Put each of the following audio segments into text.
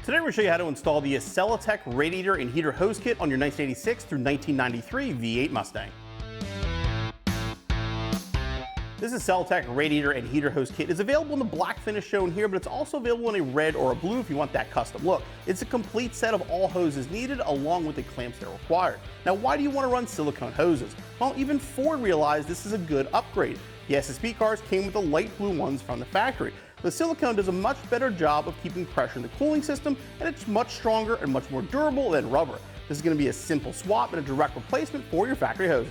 Today we're going to show you how to install the Accelatec radiator and heater hose kit on your 1986 through 1993 V8 Mustang. This Accelatec radiator and heater hose kit is available in the black finish shown here, but it's also available in a red or a blue if you want that custom look. It's a complete set of all hoses needed along with the clamps that are required. Now, why do you want to run silicone hoses? Well, even Ford realized this is a good upgrade. The SSP cars came with the light blue ones from the factory. The silicone does a much better job of keeping pressure in the cooling system, and it's much stronger and much more durable than rubber. This is going to be a simple swap and a direct replacement for your factory hoses.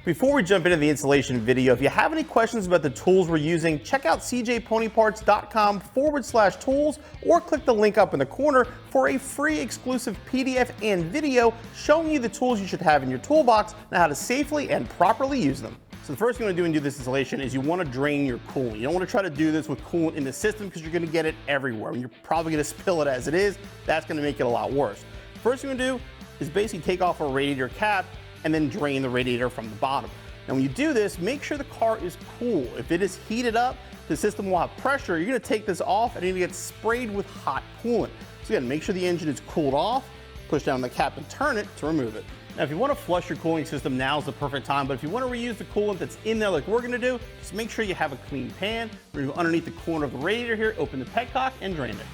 Before we jump into the installation video, if you have any questions about the tools we're using, check out cjponyparts.com/tools or click the link up in the corner for a free exclusive PDF and video showing you the tools you should have in your toolbox and how to safely and properly use them. So the first thing you want to do and do this installation is you want to drain your coolant. You don't want to try to do this with coolant in the system because you're going to get it everywhere and you're probably going to spill it as it is. That's going to make it a lot worse. First thing you're going to do is basically take off a radiator cap and then drain the radiator from the bottom. Now when you do this, make sure the car is cool. If it is heated up, the system will have pressure. You're gonna take this off and you're gonna get sprayed with hot coolant. So again, make sure the engine is cooled off, push down the cap and turn it to remove it. Now if you wanna flush your cooling system, now is the perfect time, but if you wanna reuse the coolant that's in there like we're gonna do, just make sure you have a clean pan. We're gonna go underneath the corner of the radiator here, open the petcock and drain it.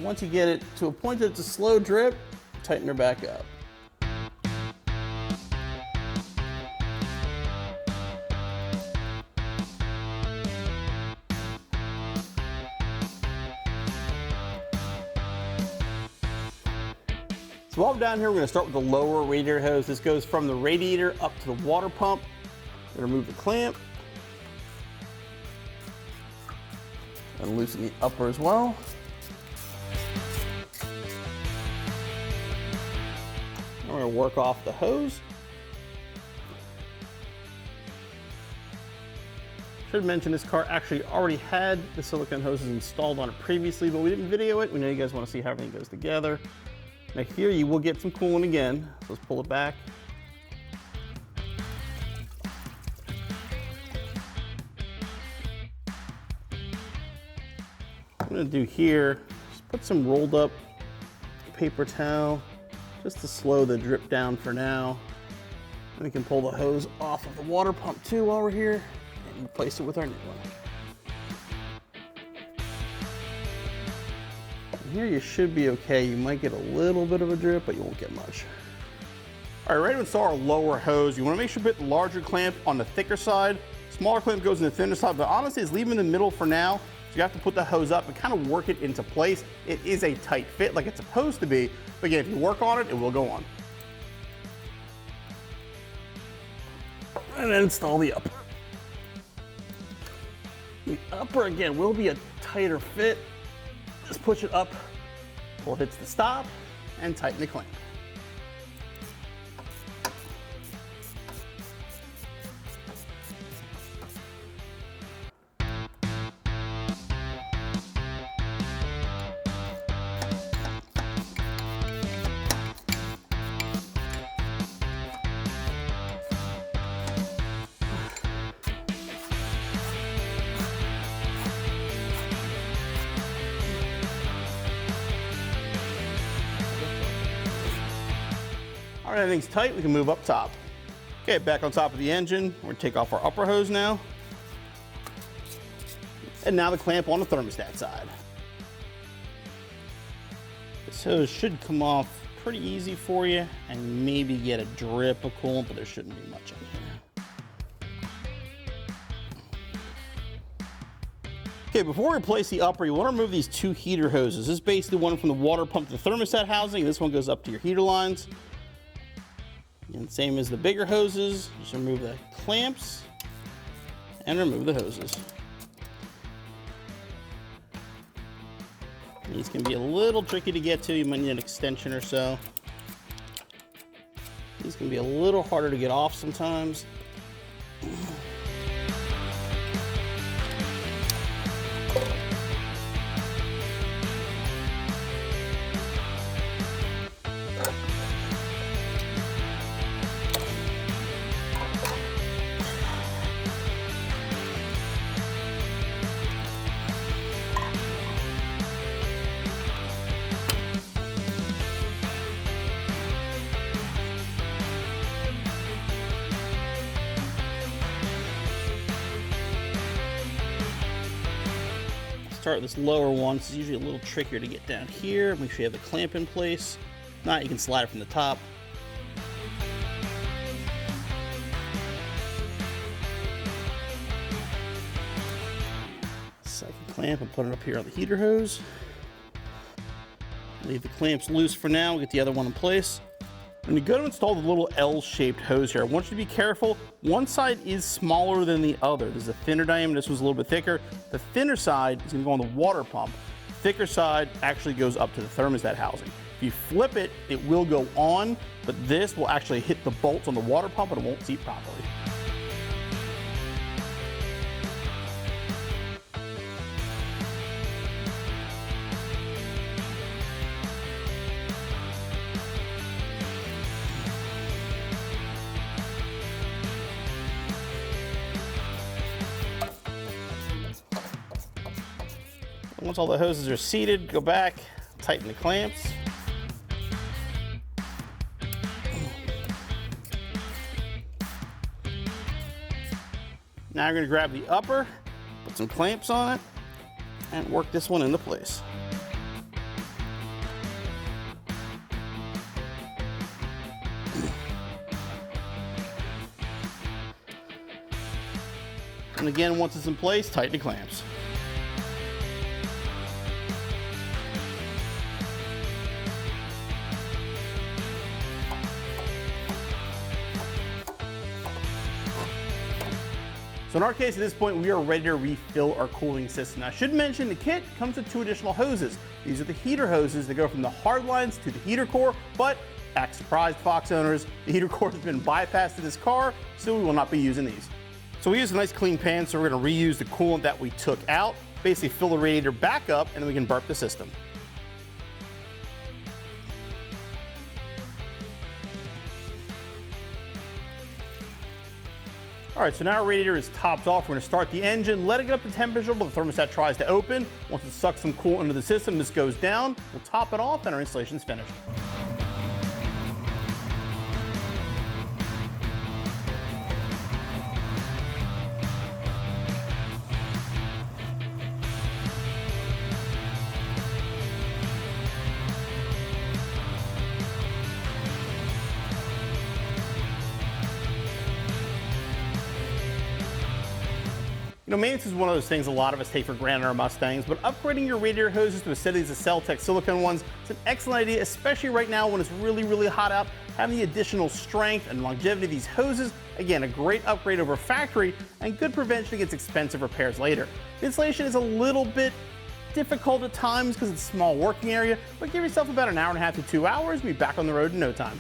Once you get it to a point that it's a slow drip, tighten her back up. So while we're down here, we're going to start with the lower radiator hose. This goes from the radiator up to the water pump. We're going to remove the clamp and loosen the upper as well. We're going to work off the hose. Should mention this car actually already had the silicone hoses installed on it previously, but we didn't video it. We know you guys want to see how everything goes together. Now here you will get some coolant again. So let's pull it back. What I'm going to do here is put some rolled up paper towel just to slow the drip down for now. And we can pull the hose off of the water pump too while we're here and replace it with our new one. And here you should be okay. You might get a little bit of a drip, but you won't get much. All right, ready to install our lower hose. You want to make sure you put the larger clamp on the thicker side. Smaller clamp goes in the thinner side, but honestly, it's leaving in the middle for now. So you have to put the hose up and kind of work it into place. It is a tight fit like it's supposed to be, but again, if you work on it, it will go on. And then install the upper. The upper, again, will be a tighter fit. Just push it up till it hits the stop and tighten the clamp. All right, everything's tight, we can move up top. Okay, back on top of the engine, we're gonna take off our upper hose now. And now the clamp on the thermostat side. This hose should come off pretty easy for you and maybe get a drip of coolant, but there shouldn't be much in here. Okay, before we replace the upper, you want to remove these two heater hoses. This is basically one from the water pump to the thermostat housing. This one goes up to your heater lines. And same as the bigger hoses, just remove the clamps and remove the hoses. These can be a little tricky to get to. You might need an extension or so. These can be a little harder to get off sometimes. Start with this lower one. It's usually a little trickier to get down here. Make sure you have the clamp in place. If not, you can slide it from the top. Second clamp and put it up here on the heater hose. Leave the clamps loose for now. We'll get the other one in place. When you go to install the little L-shaped hose here, I want you to be careful. One side is smaller than the other. There's a thinner diameter, this one's a little bit thicker. The thinner side is gonna go on the water pump. The thicker side actually goes up to the thermostat housing. If you flip it, it will go on, but this will actually hit the bolts on the water pump and it won't seat properly. Once all the hoses are seated, go back, tighten the clamps. Now you're going to grab the upper, put some clamps on it, and work this one into place. And again, once it's in place, tighten the clamps. So in our case, at this point, we are ready to refill our cooling system. Now, I should mention the kit comes with 2 additional hoses. These are the heater hoses that go from the hard lines to the heater core, but act surprised, Fox owners, the heater core has been bypassed in this car, so we will not be using these. So we use a nice clean pan, so we're gonna reuse the coolant that we took out, basically fill the radiator back up, and then we can burp the system. All right, so now our radiator is topped off. We're gonna start the engine, let it get up to temperature while the thermostat tries to open. Once it sucks some coolant into the system, this goes down. We'll top it off and our installation's finished. You know, maintenance is one of those things a lot of us take for granted in our Mustangs, but upgrading your radiator hoses to a set of these Accelatec silicone ones is an excellent idea, especially right now when it's really, really hot out. Having the additional strength and longevity of these hoses, again, a great upgrade over factory and good prevention against expensive repairs later. The installation is a little bit difficult at times because it's a small working area, but give yourself about an hour and a half to 2 hours and be back on the road in no time.